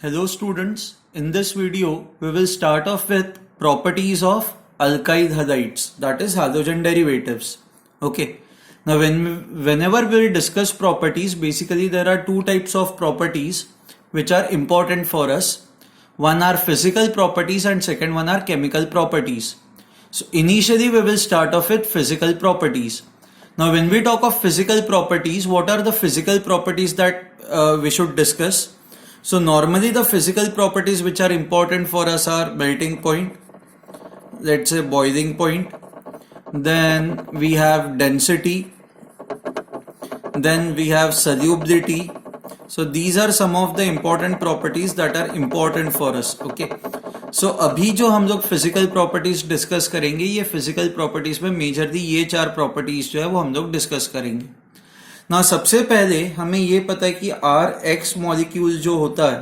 Hello students, in this video we will start off with properties of alkyl halides, that is halogen derivatives. Okay, now whenever we will discuss properties, basically there are two types of properties which are important for us. One are physical properties and second one are chemical properties. So initially we will start off with physical properties. Now when we talk of physical properties, what are the physical properties that we should discuss? So normally the physical properties which are important for us are melting point, let's say boiling point, then we have density, then we have solubility. So these are some of the important properties that are important for us. Okay, so अभी जो हम लोग physical properties discuss करेंगे, ये physical properties में majorly ये चार properties जो है वो हम लोग discuss करेंगे. ना सबसे पहले हमें ये पता है कि Rx मॉलिक्यूल जो होता है,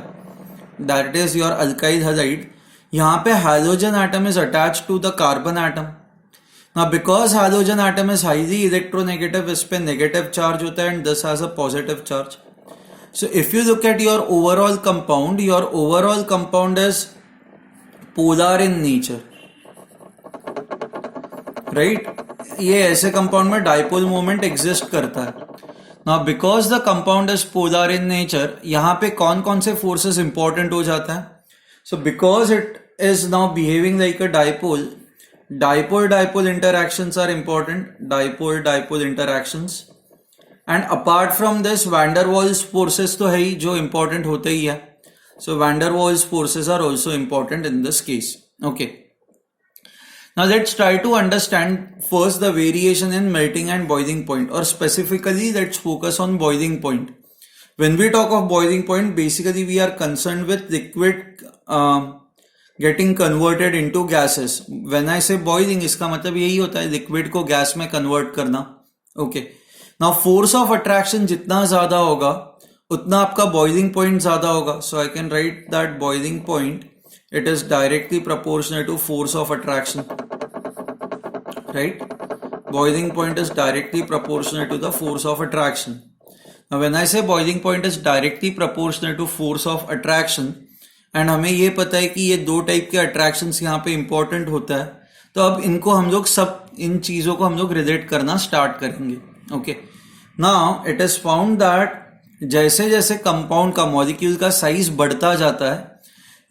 that is your alkyl halide, यहाँ पे hydrogen atom is attached to the carbon atom. ना because hydrogen atom is highly electronegative, इस पे नेगेटिव चार्ज होता है and this has a positive charge. So if you look at your overall compound is polar in nature, right. ये ऐसे compound में dipole moment exist करता है. Now because the compound is polar in nature, यहाँ पे कौन कौन से forces important हो जाता है? So because it is now behaving like a dipole interactions are important. Dipole interactions. And apart from this, van der Waals forces तो है ही, जो important होते ही है. So van der Waals forces are also important in this case. Okay. Now let's try to understand first the variation in melting and boiling point, or specifically let's focus on boiling point. When we talk of boiling point, basically we are concerned with liquid getting converted into gases. When I say boiling, इसका मतलब यही होता है liquid को gas में convert करना. Okay. Now force of attraction जितना ज़्यादा होगा उतना आपका boiling point ज़्यादा होगा. So I can write that boiling point, it is directly proportional to force of attraction, right? Boiling point is directly proportional to the force of attraction. Now when I say boiling point is directly proportional to force of attraction, and हमें ये पता है कि ये दो type के attractions यहाँ पे important होता है, तो अब इनको हम लोग सब इन चीज़ों को हम लोग रिलेट करना स्टार्ट करेंगे. Okay, now it is found that जैसे जैसे कंपाउंड का मॉलिक्यूल का साइज बढ़ता जाता है,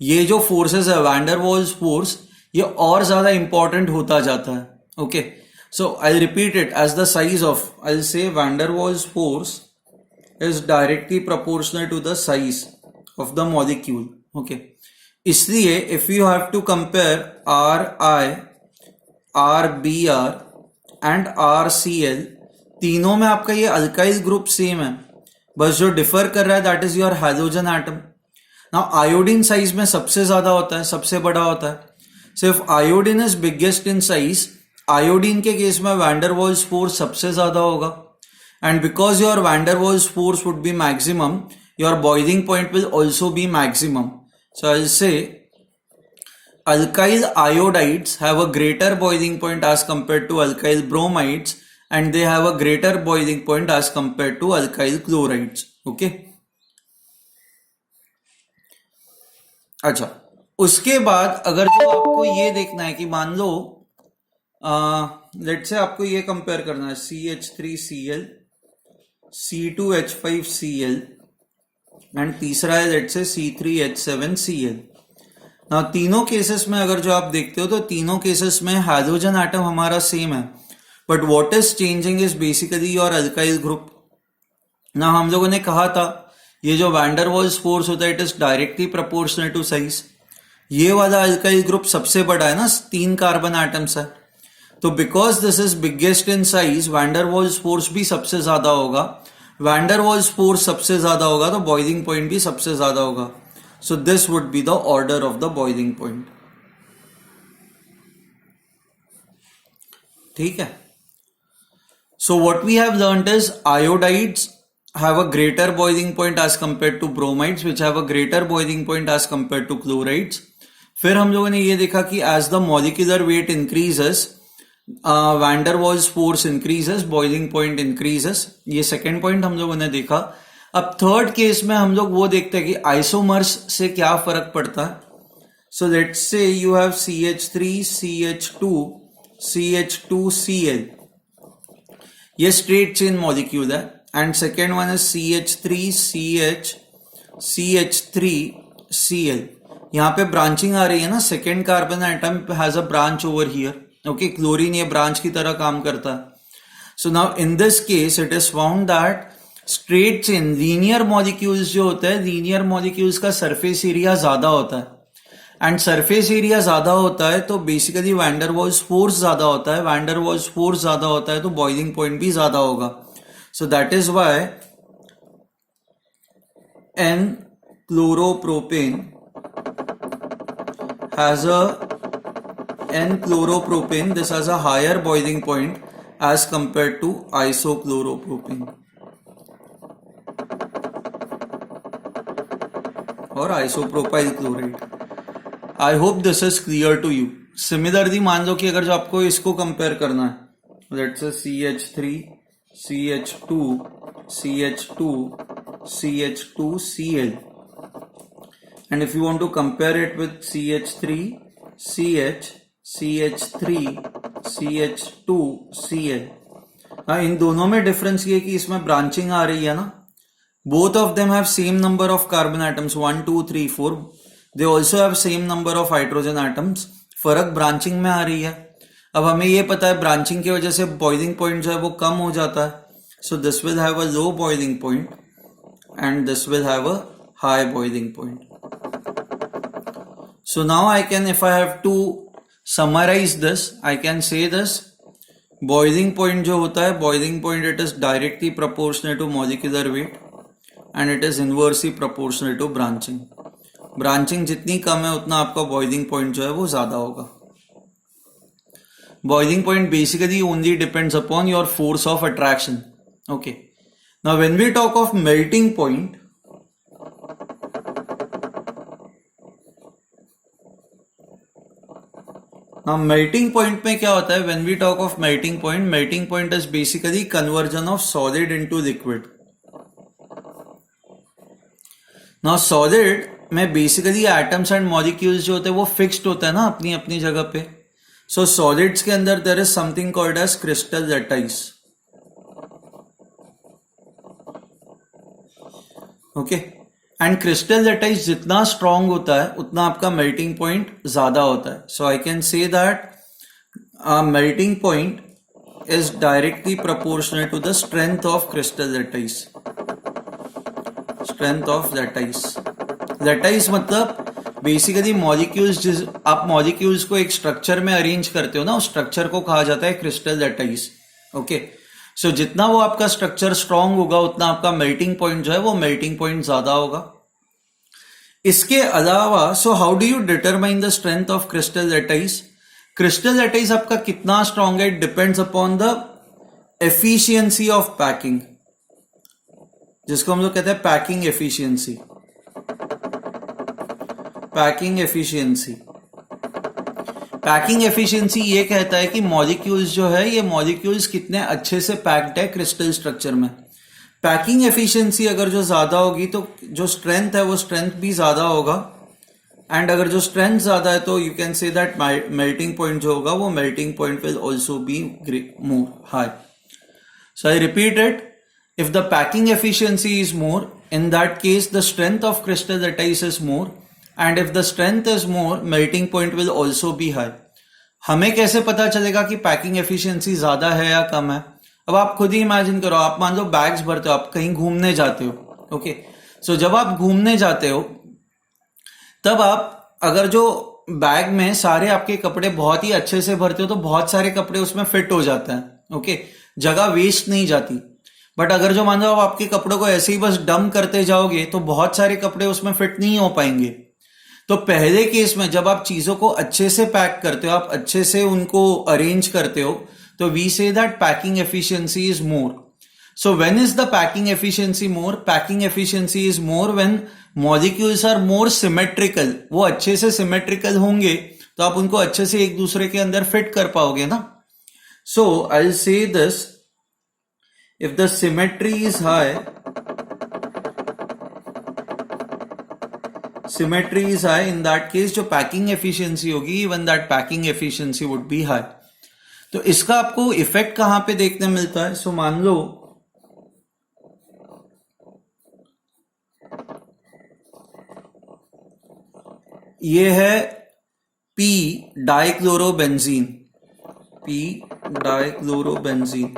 ये जो फोर्सेस है वैन डर वाल्स फोर्स, ये और ज्यादा इंपॉर्टेंट होता जाता है. Okay, so I repeat it as the size of, I say van der Waals force is directly proportional to the size of the molecule. Okay, इसलिए if you have to compare RI, RBr and RCl, तीनों में आपका ये alkyl group same है, बस जो differ कर रहा है that is your hydrogen atom. Now iodine size में सबसे ज्यादा होता है, सबसे बड़ा होता है. सिर्फ iodine is biggest in size, iodine के केस में वैन डर वाल्स फोर्स सबसे ज्यादा होगा, and because your van der Waals force would be maximum, your boiling point will also be maximum. So I will say alkyl iodides have a greater boiling point as compared to alkyl bromides, and they have a greater boiling point as compared to alkyl chlorides. Okay. अच्छा, उसके बाद अगर जो आपको ये देखना है कि मान लो लेट्स से आपको ये कंपेयर करना है CH3Cl, C2H5Cl एंड तीसरा है लेट्स से C3H7Cl. ना तीनों केसेस में अगर जो आप देखते हो तो तीनों केसेस में हाइड्रोजन एटम हमारा सेम है, but what is changing is basically your alkyl group. ना हम लोगों ने कहा था ये जो वैन डर वाल्स फोर्स होता है it is directly proportional to size. ये वाला अल्काइल ग्रुप सबसे बड़ा है ना, 3 कार्बन एटम्स है, तो because this is biggest in size, van der Waals force भी सबसे ज्यादा होगा. वैन डर वाल्स फोर्स सबसे ज्यादा होगा तो बॉइलिंग पॉइंट भी सबसे ज्यादा होगा. So this would be the order of the boiling point. ठीक है. So what we have learned is iodides have a greater boiling point as compared to bromides, which have a greater boiling point as compared to chlorides. फिर हम लोगों ने ये देखा कि as the molecular weight increases, van der Waals force increases, boiling point increases. ये second point हम लोगों ने देखा. अब थर्ड केस में हम लोग वो देखते हैं कि आइसोमर्स से क्या फर्क पड़ता है. So let's say you have CH3 CH2 CH2Cl. ये स्ट्रेट चेन मॉलिक्यूल है. And second one is CH3 CH CH3 Cl. यहाँ पे ब्रांचिंग आ रही है ना, second carbon atom has a branch over here. Okay, chlorine ये ब्रांच की तरह काम करता है. So now in this case it is found that straight chain linear molecules जो होता है, लीनियर मॉलिक्यूल्स का सरफेस एरिया ज्यादा होता है. एंड सरफेस एरिया ज्यादा होता है तो बेसिकली वैंडर वाल्स फोर्स ज्यादा होता है. वैंडर वाल्स फोर्स ज्यादा होता है तो बॉइलिंग पॉइंट भी ज्यादा होगा. So that is why N chloropropane has a N-chloropropane, this has a higher boiling point as compared to isochloropropane or isopropyl chloride. I hope this is clear to you. Similarly, मान लो कि अगर जो आपको इसको कंपेयर करना है, let's say CH3 CH2 CH2 CH2Cl. And if you want to compare it with CH3 CH CH3 CH2 Cl, इन दोनों में डिफरेंस ये कि इसमें ब्रांचिंग आ रही है ना. Both of them have same number of carbon atoms 1 2 3 4. They also have same number of hydrogen atoms. फर्क branching में आ रही है. अब हमें ये पता है ब्रांचिंग की वजह से बॉइलिंग पॉइंट जो है वो कम हो जाता है. So this will have a low boiling point and this will have a high boiling point. So now I can, if I have to summarize this, I can say this. Boiling point जो होता है, boiling point it is directly proportional to molecular weight and it is inversely proportional to branching. Branching जितनी कम है उतना आपका boiling point जो है वो ज्यादा होगा. Boiling point basically only depends upon your force of attraction. Okay. Now when we talk of melting point, now melting point में क्या होता है? When we talk of melting point is basically conversion of solid into liquid. Now solid में basically atoms and molecules जो होते हैं वो fixed होता है ना अपनी अपनी जगह पे. So solids के अंदर there is something called as crystal lattice. Okay. And crystal lattice जितना स्ट्रांग होता है उतना आपका मेल्टिंग पॉइंट ज्यादा होता है. So I can say that melting point is directly proportional to the strength of crystal lattice. Strength of lattice. Lattice मतलब basically molecules, आप मॉलिक्यूल्स को एक स्ट्रक्चर में अरेंज करते हो ना, उस स्ट्रक्चर को कहा जाता है क्रिस्टल लैटिस. ओके. सो जितना वो आपका स्ट्रक्चर स्ट्रांग होगा उतना आपका मेल्टिंग पॉइंट जो है वो मेल्टिंग पॉइंट ज्यादा होगा. इसके अलावा so how do you determine the strength of crystal lattice? Crystal lattice आपका कितना स्ट्रांग है, it depends upon the efficiency of packing, जिसको हम लोग कहते हैं packing efficiency. Packing efficiency. Packing efficiency ये कहता है कि मॉलिक्यूल्स जो है ये मॉलिक्यूल्स कितने अच्छे से पैक्ड है क्रिस्टल स्ट्रक्चर में. पैकिंग एफिशिएंसी अगर जो ज्यादा होगी तो जो स्ट्रेंथ है वो स्ट्रेंथ भी ज्यादा होगा. एंड अगर जो स्ट्रेंथ ज्यादा है तो you can say that melting point जो होगा वो melting point will also be more high. So I repeat it. If the packing efficiency is more, in that case the strength of crystal lattice is more, and if the strength is more, melting point will also be high. हमें कैसे पता चलेगा कि packing efficiency ज्यादा है या कम है? अब आप खुद ही इमेजिन करो, आप मान लो बैग्स भरते हो, आप कहीं घूमने जाते हो. ओके, सो जब आप घूमने जाते हो तब आप अगर जो बैग में सारे आपके कपड़े बहुत ही अच्छे से भरते हो तो बहुत सारे कपड़े उसमें फिट हो जाते हैं. ओके, जगह वेस्ट नहीं जाती. बट अगर जो मान लो आप आपके कपड़ों को ऐसे ही बस डंप करते जाओगे तो बहुत सारे कपड़े उसमें फिट नहीं हो पाएंगे. तो पहले केस में जब आप चीजों को अच्छे से पैक करते हो, आप अच्छे से उनको अरेंज करते हो, तो we say that packing efficiency is more. So when is the packing efficiency more? Packing efficiency is more when molecules are more symmetrical. वो अच्छे से सिमेट्रिकल होंगे तो आप उनको अच्छे से एक दूसरे के अंदर फिट कर पाओगे ना. So I will say this, if the symmetry is high, symmetry is high, in that case जो पैकिंग एफिशिएंसी होगी, even that packing efficiency would be high. तो इसका आपको इफेक्ट कहां पे देखने मिलता है? सो मान लो ये है पी डाइक्लोरोबेंजीन, पी डाइक्लोरोबेंजीन।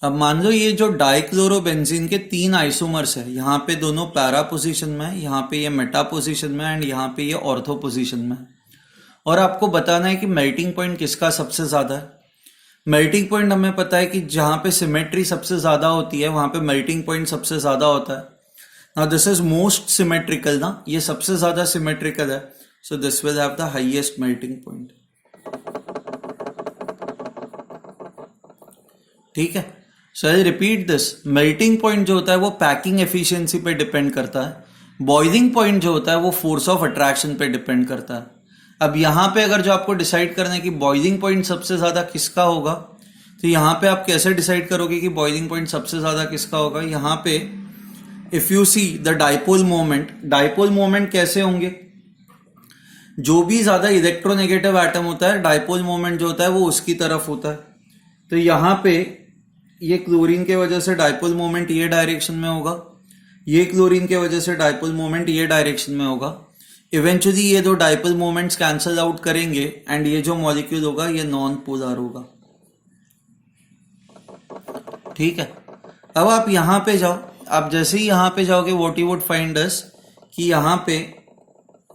अब मान लो ये जो डाइक्लोरोबेंजीन के 3 आइसोमर्स है, यहाँ पे दोनों पैरा पोजीशन में है, यहाँ पे ये मेटा पोजीशन में एंड यहाँ पे ये ऑर्थो पोजीशन में है, और आपको बताना है कि मेल्टिंग पॉइंट किसका सबसे ज्यादा है। मेल्टिंग पॉइंट हमें पता है कि जहां पे सिमेट्री सबसे ज्यादा होती है वहां पे मेल्टिंग पॉइंट सबसे ज्यादा होता है। Now this is most symmetrical ना, ये सबसे ज्यादा सिमेट्रिकल है, so this will have the highest melting point. ठीक है, so I repeat this, melting point जो होता है वो पैकिंग एफिशिएंसी पे डिपेंड करता है। बॉइलिंग पॉइंट जो होता है वो फोर्स ऑफ अट्रैक्शन पे डिपेंड करता है। अब यहां पे अगर जो आपको डिसाइड करना है कि बॉइलिंग पॉइंट सबसे ज्यादा किसका होगा, तो यहां पे आप कैसे डिसाइड करोगे कि बॉइलिंग पॉइंट सबसे ज्यादा किसका होगा? यहां पे if you see the dipole moment, dipole moment कैसे होंगे? जो भी ज्यादा इलेक्ट्रोनेगेटिव एटम होता है, डाइपोल मोमेंट जो होता है वो उसकी तरफ होता है। तो यहां पे ये क्लोरीन के वजह से डाइपोल मोमेंट ये डायरेक्शन में होगा, ये क्लोरीन के वजह से डाइपोल मोमेंट ये डायरेक्शन में होगा। इवेंचुअली ये दो डाइपोल मोमेंट्स कैंसल आउट करेंगे एंड ये जो मॉलिक्यूल होगा ये नॉन पोलर होगा। ठीक है, अब आप यहां पे जाओ, आप जैसे ही यहां पे जाओगे what you would find is कि यहां पे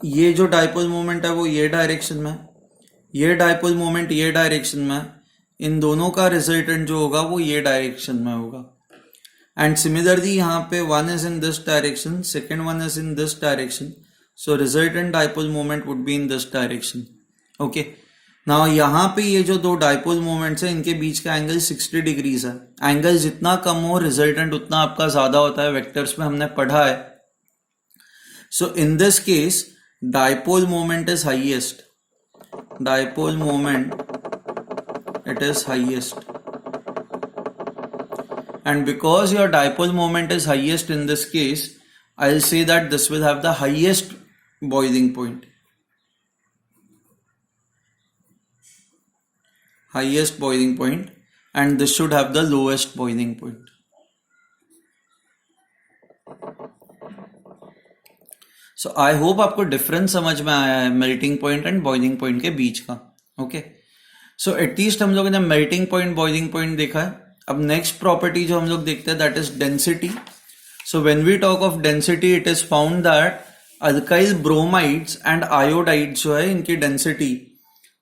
ये जो डाइपोल मोमेंट है वो ये डायरेक्शन में, ये डाइपोल मोमेंट ये डायरेक्शन में, इन दोनों का रिजल्टेंट जो होगा वो ये डायरेक्शन में होगा। एंड सिमिलरली यहाँ पे one is in this direction, second one is in this direction, so resultant dipole moment would be in this direction. Okay, now यहाँ पे ये जो दो डाइपोल मोमेंट्स है इनके बीच का एंगल 60 डिग्रीज है। एंगल जितना कम हो रिजल्टेंट उतना आपका ज्यादा होता है, वेक्टर्स में हमने पढ़ा है। So in this case dipole moment is highest, dipole moment it is highest, and because your dipole moment is highest in this case, I'll say that this will have the highest boiling point, highest boiling point, and this should have the lowest boiling point. So I hope आपको difference समझ में आया है melting point and boiling point के बीच का। Okay, so at least हम लोगों ने मेल्टिंग पॉइंट बॉइलिंग पॉइंट देखा है। अब नेक्स्ट प्रॉपर्टी जो हम लोग देखते हैं that is density. So when we talk of density it is found that alkyl bromides and iodides जो है इनकी density,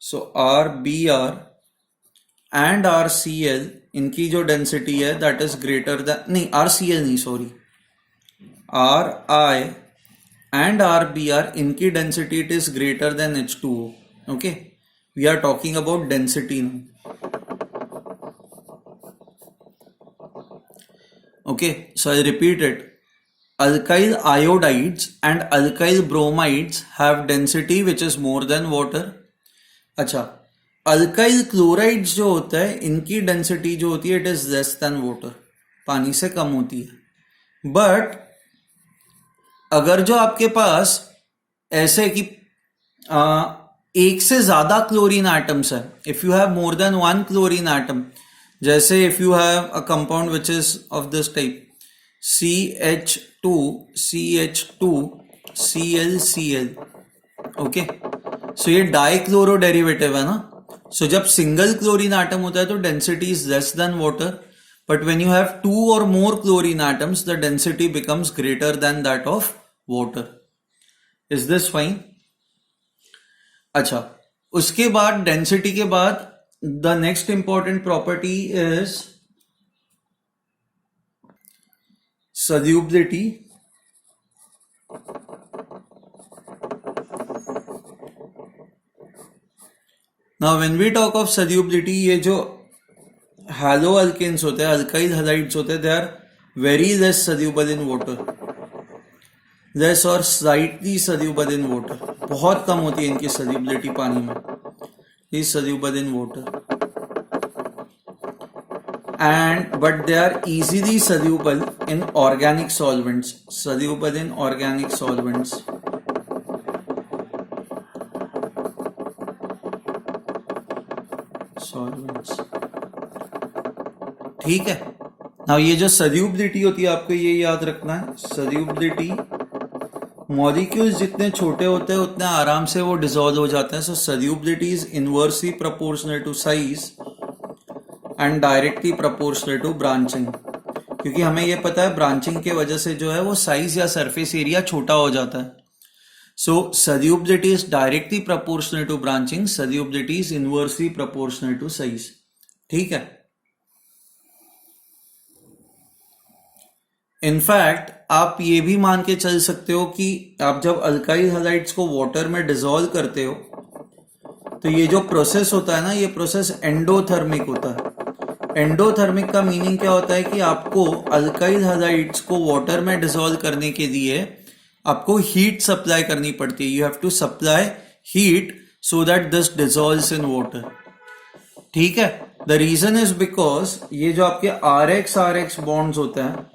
so RBr and RCl इनकी जो डेंसिटी है दैट इज ग्रेटर देन, नहीं RCl नहीं सॉरी, Ri एंड RBr इनकी density it is greater than H2O। Okay, we are talking about density now. Okay, so I repeat it, alkyl iodides and alkyl bromides have density which is more than water. अच्छा, alkyl chlorides जो होता है इनकी density जो होती है it is less than water, पानी से कम होती है। बट अगर जो आपके पास ऐसे कि एक से ज्यादा क्लोरीन एटम्स है, if you have more than one chlorine atom, जैसे if you have a compound which is of this type CH2 CH2 ClCl, okay, so ये डाइक्लोरो डेरिवेटिव है ना। सो जब सिंगल क्लोरीन एटम होता है तो density is less than water, but when you have 2 और more chlorine atoms the density becomes greater than that of water. Is this fine? अच्छा, उसके बाद डेंसिटी के बाद the next important property is solubility. Now when we talk of solubility, ये जो hello alkanes होते हैं, अल्काइल हैलाइड्स होते हैं, they are very less soluble in water, less और स्लाइटली सल्यूबल इन वाटर, बहुत कम होती है इनकी सल्यूबिलिटी पानी में, is soluble in water. and but they are easily soluble in organic solvents. Soluble in organic solvents. ठीक है. Now ये जो solubility होती है आपको ये याद रखना है. Solubility, मॉलिक्यूल्स जितने छोटे होते हैं उतने आराम से वो डिसॉल्व हो जाते हैं. सो solubility is inversely proportional to size and directly proportional to branching. क्योंकि हमें ये पता है ब्रांचिंग के वजह से जो है वो साइज या सरफेस एरिया छोटा हो जाता है. सो solubility is directly proportional to branching, solubility is inversely proportional to size. ठीक है. इनफैक्ट आप ये भी मान के चल सकते हो कि आप जब अल्काइल हैलाइड्स को वाटर में डिसॉल्व करते हो तो ये जो प्रोसेस होता है ना, ये प्रोसेस एंडोथर्मिक होता है. एंडोथर्मिक का मीनिंग क्या होता है कि आपको अल्काइल हैलाइड्स को वाटर में डिसॉल्व करने के लिए आपको हीट सप्लाई करनी पड़ती है. You have to supply heat so that this dissolves in water. ठीक है. द रीजन इज बिकॉज ये जो आपके RX बॉन्ड्स होते हैं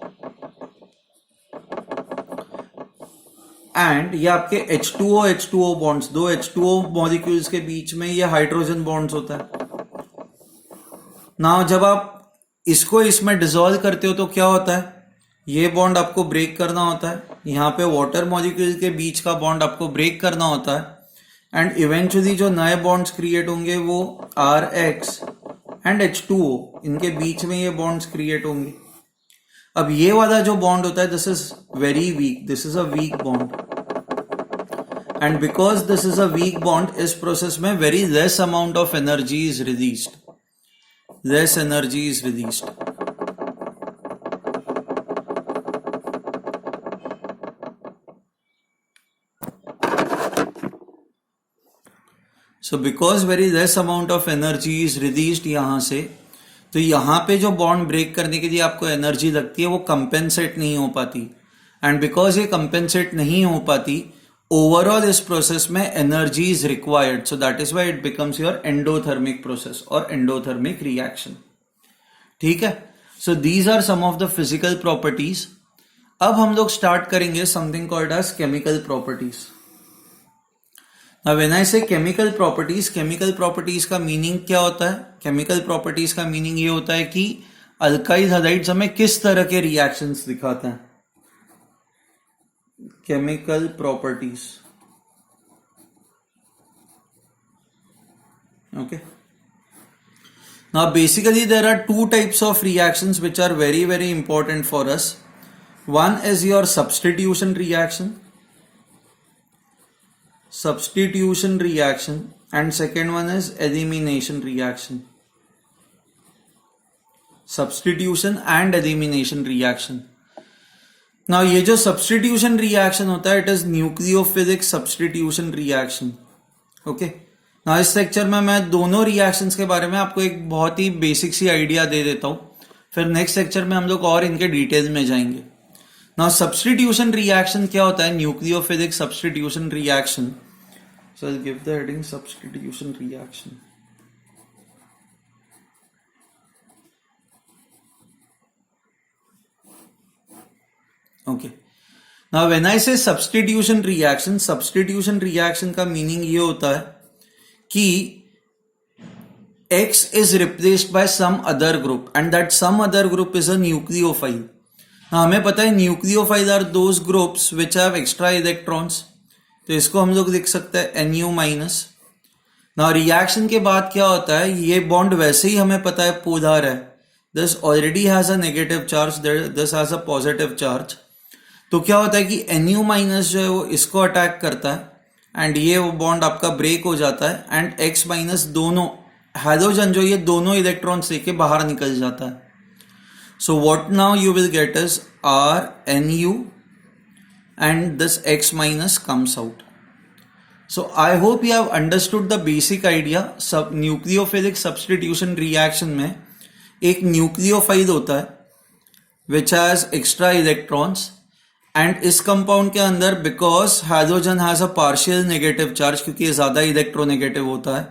एंड ये आपके H2O बॉन्ड्स, दो H2O मॉलिक्यूल्स के बीच में ये हाइड्रोजन बॉन्ड्स होता है. नाउ जब आप इसको इसमें डिसॉल्व करते हो तो क्या होता है, ये बॉन्ड आपको ब्रेक करना होता है. यहाँ पे वाटर मॉलिक्यूल के बीच का बॉन्ड आपको ब्रेक करना होता है एंड इवेंचुअली जो नए बॉन्ड्स क्रिएट होंगे वो RX एंड H2O, इनके बीच में ये बॉन्ड्स क्रिएट होंगे. अब ये वाला जो बॉन्ड होता है this is very weak, this is a weak bond and because this is a weak bond इस प्रोसेस में very less amount of energy is released. Less energy is released. So because very less amount of energy is released यहां से, तो यहां पे जो bond break करने के लिए आपको एनर्जी लगती है वो कंपेंसेट नहीं हो पाती. एंड बिकॉज ये कंपेंसेट नहीं हो पाती, ओवरऑल इस प्रोसेस में energy is required. So that is why it becomes your endothermic process और एंडोथर्मिक रिएक्शन. ठीक है. So these are some of the physical properties. अब हम लोग स्टार्ट करेंगे something called as chemical properties. Now when I say chemical properties का meaning क्या होता है? केमिकल प्रॉपर्टीज का मीनिंग ये होता है कि अल्काइल हैलाइड्स हमें किस तरह के रिएक्शंस दिखाते हैं. Chemical properties. Okay. Now basically there are two types of reactions which are very very important for us. One is your substitution reaction and second one is elimination reaction. Substitution and elimination reaction. Now ये जो substitution reaction होता है it is nucleophilic substitution reaction. Okay. Now इस lecture में मैं दोनों reactions के बारे में आपको एक बहुत ही बेसिक सी आइडिया दे देता हूं, फिर नेक्स्ट लेक्चर में हम लोग और इनके डिटेल में जाएंगे. Now substitution reaction क्या होता है? Nucleophilic substitution reaction. So I'll give the heading substitution reaction. Okay. Now when I say substitution reaction का मीनिंग ये होता है कि X is replaced by some other group and that some other group is a nucleophile. Now हमें पता है nucleophile are those groups which have extra electrons. तो इसको हम लोग लिख सकते हैं Nu माइनस. नाउ रिएक्शन के बाद क्या होता है, ये बॉन्ड वैसे ही हमें पता है पोलर है. This already has a negative charge, this has a positive charge. तो क्या होता है कि Nu माइनस जो है वो इसको अटैक करता है एंड ये वो बॉन्ड आपका ब्रेक हो जाता है एंड X माइनस दोनों हाइड्रोजन जो ये दोनों इलेक्ट्रॉन्स लेके बाहर निकल जाता है. So what now you will get is RNu and this X minus comes out. So I hope you have understood the basic idea. सब nucleophilic substitution reaction में एक nucleophile होता है which has extra electrons and इस compound के अंदर because hydrogen has a partial negative charge क्योंकि ये ज़्यादा electronegative होता है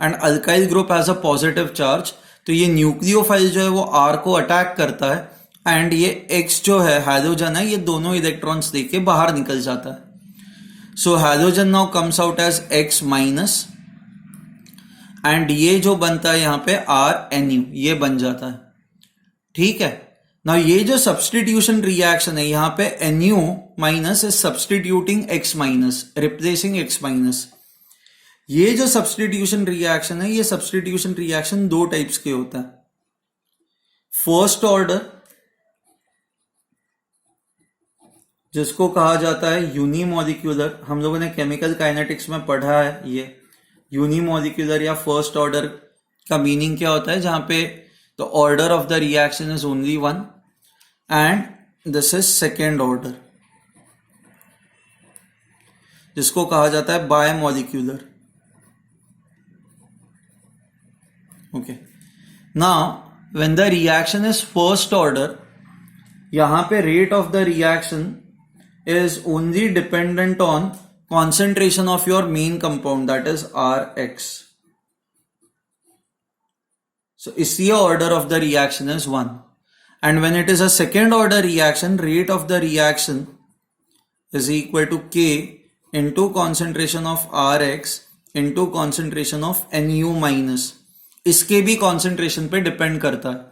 and alkyl group has a positive charge, तो ये न्यूक्लियोफाइल जो है वो R को अटैक करता है एंड ये X जो है हाइड्रोजन है, ये दोनों इलेक्ट्रॉन्स देके बाहर निकल जाता है। So hydrogen now comes out as X minus and ये जो बनता है यहाँ पे RNu, ये बन जाता है। ठीक है, ना ये जो सब्सटीट्यूशन रिएक्शन है यहाँ पे Nu minus is substituting X minus, replacing X minus. ये जो सब्सटीट्यूशन रिएक्शन है, ये सब्सटीट्यूशन रिएक्शन दो टाइप्स के होता है। फर्स्ट ऑर्डर, जिसको कहा जाता है यूनिमॉलिक्यूलर, हम लोगों ने केमिकल काइनेटिक्स में पढ़ा है। ये यूनिमॉलिक्यूलर या फर्स्ट ऑर्डर का मीनिंग क्या होता है, जहां पे the order of the reaction is only one and this is second order, जिसको कहा जाता है bimolecular. Okay, now when the reaction is first order, यहां पे rate of the reaction is only dependent on concentration of your main compound, that is Rx. So इसलिए order of the reaction is 1. And when it is a second order reaction, rate of the reaction is equal to K into concentration of Rx into concentration of Nu minus. इसके भी concentration पे depend करता है।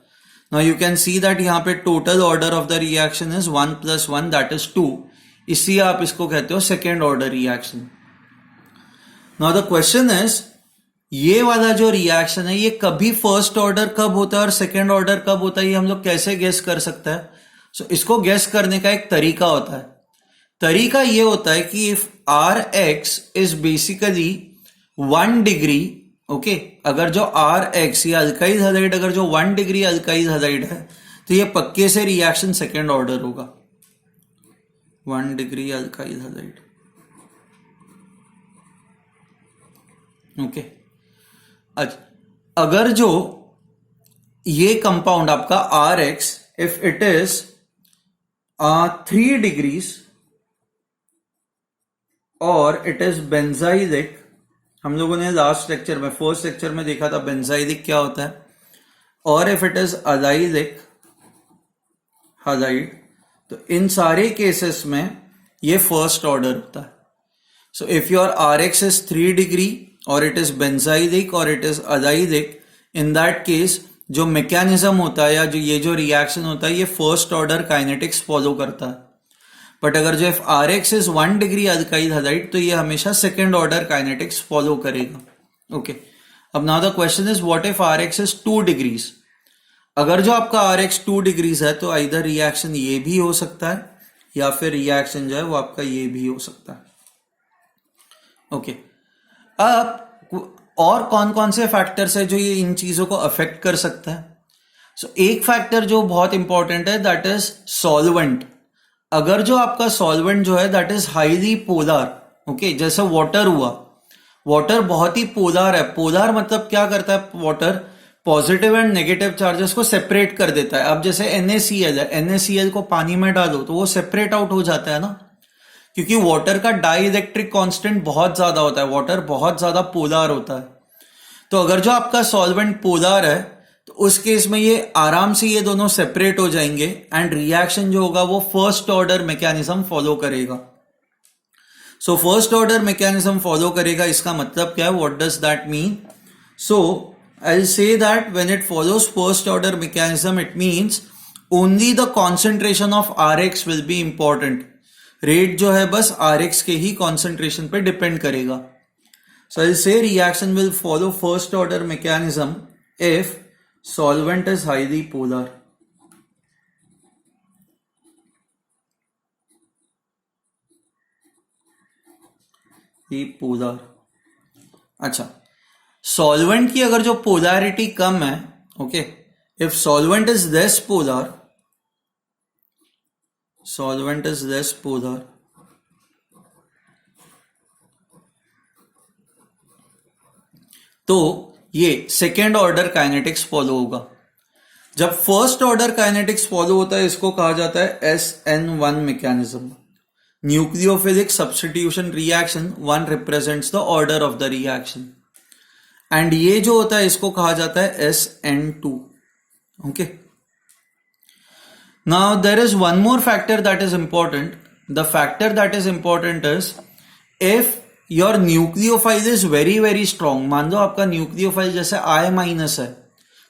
Now you can see that यहाँ पे total order of the reaction is 1 plus 1, that is 2. इसलिए आप इसको कहते हो second order reaction. Now the question is, ये वाला जो रिएक्शन है ये कभी फर्स्ट ऑर्डर कब होता है और सेकेंड ऑर्डर कब होता है, ये हम लोग कैसे गेस कर सकते हैं? सो इसको गेस करने का एक तरीका होता है। तरीका ये होता है कि if Rx is basically 1 degree, okay, अगर जो Rx या अल्काइल हैलाइड अगर जो 1 डिग्री अल्काइल हैलाइड है, तो ये पक्के से रिएक्शन सेकेंड ऑर्डर होगा। 1 डिग्री अल्काइल हैलाइड, ओके। अच्छा, अगर जो ये कंपाउंड आपका Rx, if it is 3 degrees और इट इज बेंजाइलिक, हम लोगों ने लास्ट लेक्चर में, फर्स्ट लेक्चर में देखा था बेंजाइलिक क्या होता है, और if it is allylic halide, तो इन सारे केसेस में ये फर्स्ट ऑर्डर होता है। So if your Rx is 3 degree और इट इज बेंजाइलिक और it is allylic, in that case जो मैकेनिज्म होता है या जो ये जो रिएक्शन होता है, ये फर्स्ट ऑर्डर काइनेटिक्स फॉलो करता है। बट अगर जो Rx is 1 degree alkyl halide, तो ये हमेशा सेकेंड ऑर्डर काइनेटिक्स फॉलो करेगा। ओके, अब now the question is what if Rx is 2 degrees. अगर जो आपका Rx 2 डिग्रीज है, तो इधर रिएक्शन ये भी हो सकता है या फिर रिएक्शन जो है वो आपका ये भी हो सकता है। ओके, अब और कौन कौन से फैक्टर्स है जो ये इन चीजों को अफेक्ट कर सकता है? सो एक फैक्टर जो बहुत इंपॉर्टेंट है, दैट इज सॉल्वेंट। अगर जो आपका सॉल्वेंट जो है that is highly polar, okay, जैसे वाटर हुआ, वाटर बहुत ही पोलर है। पोलर मतलब क्या करता है water? Positive and negative charges को सेपरेट कर देता है। अब जैसे NaCl है, NaCl को पानी में डालो तो वो सेपरेट आउट हो जाता है ना, क्योंकि वाटर का डाई इलेक्ट्रिक कॉन्स्टेंट बहुत ज्यादा होता है, वाटर बहुत ज्यादा पोलर होता है। तो अगर जो आपका सॉल्वेंट पोलर है, तो उस केस में ये आराम से ये दोनों सेपरेट हो जाएंगे एंड रिएक्शन जो होगा वो फर्स्ट ऑर्डर मैकेनिज्म फॉलो करेगा। So first order mechanism follow करेगा, इसका मतलब क्या है? What does that mean? So I'll say that when it follows first order mechanism, it means only the concentration of Rx will be important. Rate जो है बस Rx के ही concentration पे depend करेगा। So I'll say reaction will follow first order mechanism if solvent is highly polar. He polar. अच्छा, solvent की अगर जो पोलैरिटी कम है, okay, if solvent is less polar, solvent is less polar, तो ये सेकेंड ऑर्डर काइनेटिक्स फॉलो होगा। जब first order kinetics follow होता है, इसको कहा जाता है SN1 mechanism, nucleophilic substitution reaction. 1 represents the order of the reaction and ये जो होता है इसको कहा जाता है SN2. Okay, now there is one more factor that is important. The factor that is important is if your nucleophile is very very strong. मान लो आपका nucleophile जैसे I माइनस है,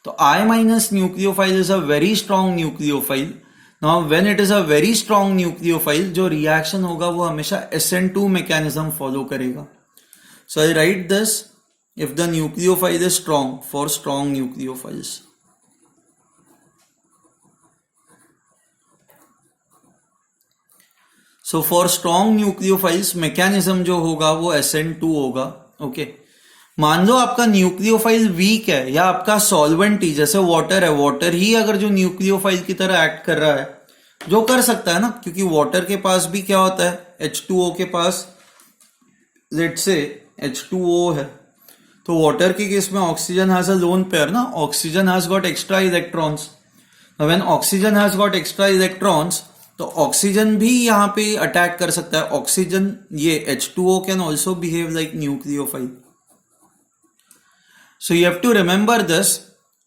तो I minus nucleophile is a very strong nucleophile. Now when it is a very strong nucleophile, जो reaction होगा वो हमेशा SN2 mechanism follow करेगा. So I write this if the nucleophile is strong for strong nucleophiles. So for strong nucleophiles mechanism जो होगा वो SN2 होगा. Okay, मान लो आपका न्यूक्लियोफाइल वीक है या आपका सॉल्वेंट ही जैसे वाटर है, वाटर ही अगर जो न्यूक्लियोफाइल की तरह एक्ट कर रहा है, जो कर सकता है ना, क्योंकि वाटर के पास भी क्या होता है, H2O के पास लेट्स से H2O है, तो वाटर के केस में oxygen has a lone pair ना, oxygen has got extra electrons. When oxygen has got extra electrons, तो ऑक्सीजन भी यहाँ पे अटैक कर सकता है. ऑक्सीजन, ये H2O can also behave like nucleophile. So you have to remember this.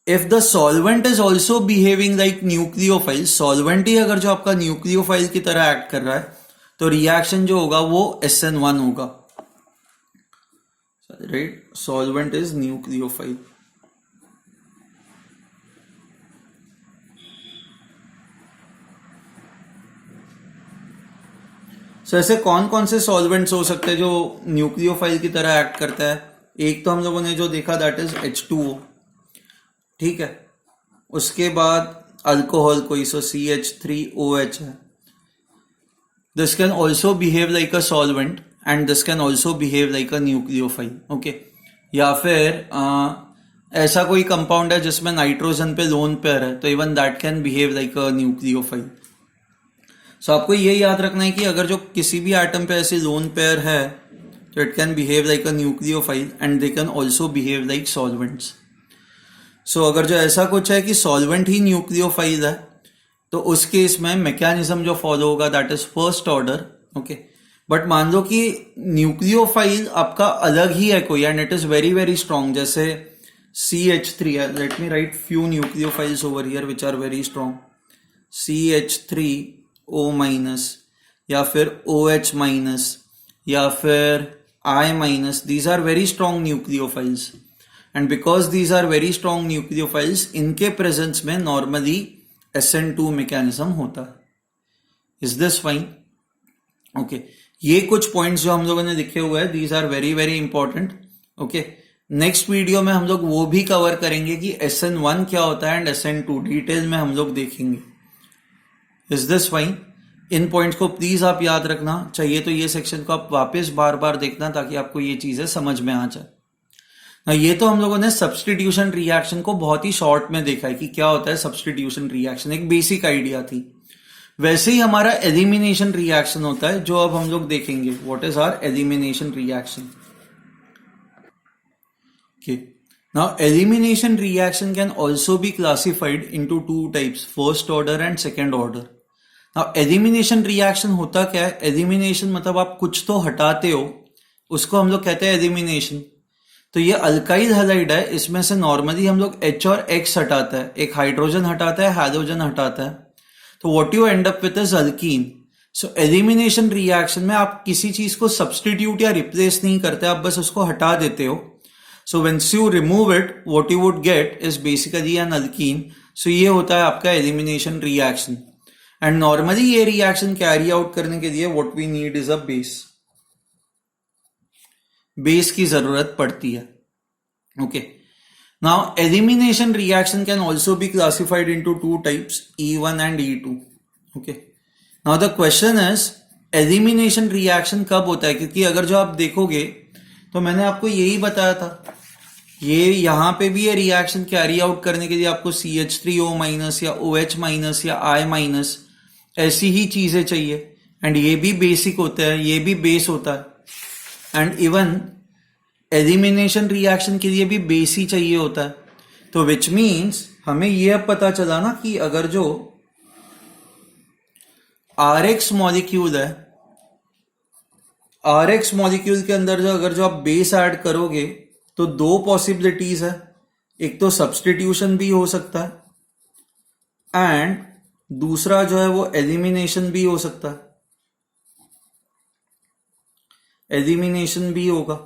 If the solvent is also behaving like nucleophile, solvent ही अगर जो आपका न्यूक्लियोफाइल की तरह एक्ट कर रहा है, तो रिएक्शन जो होगा वो SN1 होगा. Right, solvent is nucleophile. So ऐसे कौन कौन से सॉल्वेंट्स हो सकते हैं जो न्यूक्लियोफाइल की तरह एक्ट करता है. एक तो हम लोगों ने जो देखा दैट इज H2O. ठीक है, उसके बाद अल्कोहल कोई, सो CH3OH है. This can also behave like a solvent and this can also behave like a nucleophile. Okay, या फिर ऐसा कोई कंपाउंड है जिसमें नाइट्रोजन पे लोन पेयर है, तो even that can behave like a nucleophile. So आपको ये याद रखना है कि अगर जो किसी भी एटम पे ऐसी लोन पेयर है, तो it can behave like a nucleophile and they can also behave like solvents. So अगर जो ऐसा कुछ है कि सॉल्वेंट ही न्यूक्लियोफाइल है, तो उस केस में मैकेनिज्म जो फॉलो होगा that is first order. Okay, but मान लो कि न्यूक्लियोफाइल आपका अलग ही है कोई and it is very very strong, जैसे CH3 है. Let me write few nucleophiles over here which are very strong. CH3O minus, या फिर OH माइनस, या फिर I minus. These are very strong nucleophiles and because these are very strong nucleophiles, इनके presence में normally SN2 mechanism होता है. Is this fine? Okay, ये कुछ पॉइंट्स जो हम लोगों ने लिखे हुए हैं, these are very very important. Okay, next video में हम लोग वो भी कवर करेंगे कि SN1 क्या होता है एंड SN2 डिटेल में हम लोग देखेंगे. Is this fine? In points को प्लीज आप याद रखना. चाहिए तो ये सेक्शन को आप वापस बार बार देखना ताकि आपको ये चीजें समझ में आ जाए. ये तो हम लोगों ने सब्स्टिट्यूशन रिएक्शन को बहुत ही शॉर्ट में देखा है कि क्या होता है सब्स्टिट्यूशन रिएक्शन, एक बेसिक आइडिया थी. वैसे ही हमारा एलिमिनेशन रिएक्शन होता है जो अब हम लोग देखेंगे. What is our elimination reaction? Okay, now elimination reaction can also be classified into two types, first order and second order. Now elimination reaction होता क्या है? एलिमिनेशन मतलब आप कुछ तो हटाते हो, उसको हम लोग कहते हैं एलिमिनेशन. तो ये अल्काइल हैलाइड है, इसमें से नॉर्मली हम लोग H और X हटाता है, एक हाइड्रोजन हटाता है, हैलोजन हटाता है, तो what you and up with is alkyne. So elimination reaction में आप किसी चीज को सब्स्टिट्यूट या रिप्लेस नहीं करते, आप बस उसको हटा देते हो. So when you remove it, what you would get is basically an alkene. So ये होता है आपका एलिमिनेशन रिएक्शन. एंड नॉर्मली ये रिएक्शन कैरी आउट करने के लिए what we need is a base. Base की जरूरत पड़ती है. Okay, now elimination reaction can also be classified into two types, E1 and E2. Okay, now the question is elimination reaction कब होता है? क्योंकि अगर जो आप देखोगे तो मैंने आपको यही बताया था, ये यहां पे भी ये रिएक्शन कैरी आउट करने के लिए आपको CH3O माइनस या OH माइनस या I माइनस ऐसी ही चीजें चाहिए. एंड ये भी बेसिक होता है, ये भी बेस होता है. एंड इवन एलिमिनेशन रिएक्शन के लिए भी बेस ही चाहिए होता है. तो विच मीन्स हमें ये अब पता चला ना कि अगर जो RX मॉलिक्यूल है, RX मॉलिक्यूल के अंदर जो अगर जो आप बेस ऐड करोगे तो दो पॉसिबिलिटीज है, एक तो सब्स्टिट्यूशन भी हो सकता है एंड दूसरा जो है वो एलिमिनेशन भी हो सकता है, एलिमिनेशन भी होगा।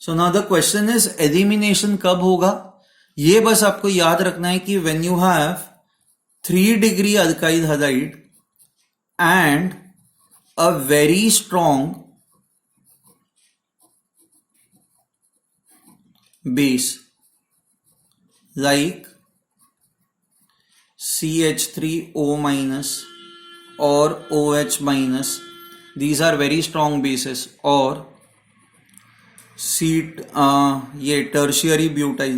So now the question is elimination कब होगा? ये बस आपको याद रखना है कि when you have 3 degree alkyl halide and a very strong base like CH3O minus or OH minus, these are very strong bases, और ये tertiary butyl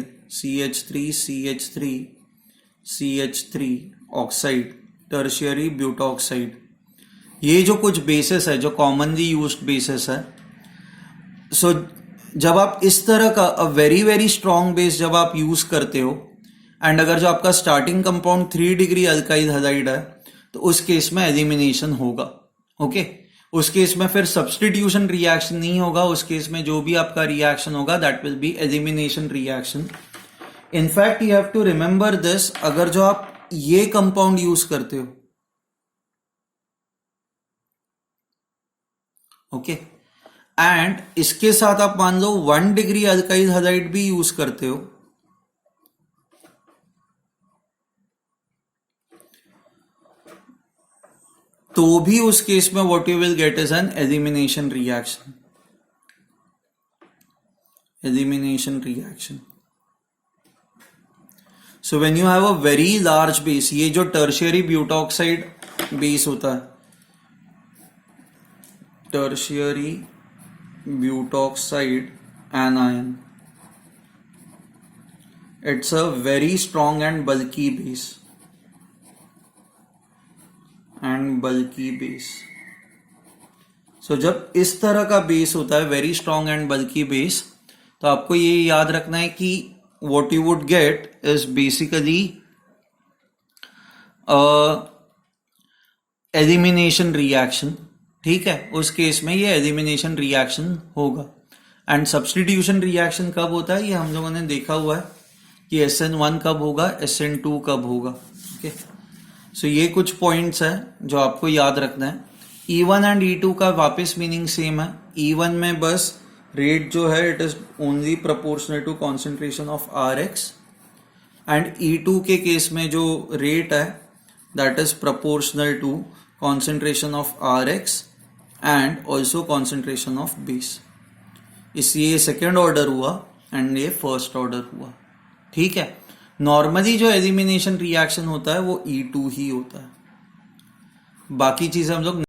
CH3 oxide, tertiary butoxide, ये जो कुछ बेसिस है जो कॉमनली यूज्ड बेसिस है। सो जब आप इस तरह का वेरी वेरी स्ट्रॉन्ग बेस जब आप यूज करते हो एंड अगर जो आपका starting compound 3 degree alkyl halide है तो उस केस में एलिमिनेशन होगा। ओके, उस केस में फिर सब्स्टिट्यूशन रिएक्शन नहीं होगा, उस केस में जो भी आपका रिएक्शन होगा that will be elimination reaction. In fact you have to remember this, अगर जो आप ये कंपाउंड यूज करते हो, ओके, एंड इसके साथ आप मान लो 1 डिग्री अल्काइल हैलाइड भी यूज करते हो, तो भी उस केस में what you will get is an elimination reaction, elimination reaction. So when you have a very large base, ये जो टर्शियरी ब्यूटॉक्साइड बेस होता है, tertiary butoxide anion, it's a very strong and bulky base, so जब इस तरह का base होता है very strong and bulky base, तो आपको ये याद रखना है कि what you would get is basically elimination reaction. ठीक है, उस केस में ये एलिमिनेशन रिएक्शन होगा। एंड सब्स्टिट्यूशन रिएक्शन कब होता है, ये हम लोगों ने देखा हुआ है कि SN1 कब होगा, SN2 कब होगा। ओके, सो ये कुछ पॉइंट्स हैं जो आपको याद रखना है। E1 एंड E2 का वापस मीनिंग सेम है। E1 में बस रेट जो है it is only proportional to concentration of Rx, and E2 के केस में जो रेट है that is proportional to concentration of Rx and also concentration of base। इसलिए ये सेकेंड ऑर्डर हुआ एंड ये फर्स्ट ऑर्डर हुआ। ठीक है, नॉर्मली जो एलिमिनेशन रिएक्शन होता है वो E2 ही होता है, बाकी चीजें हम लोग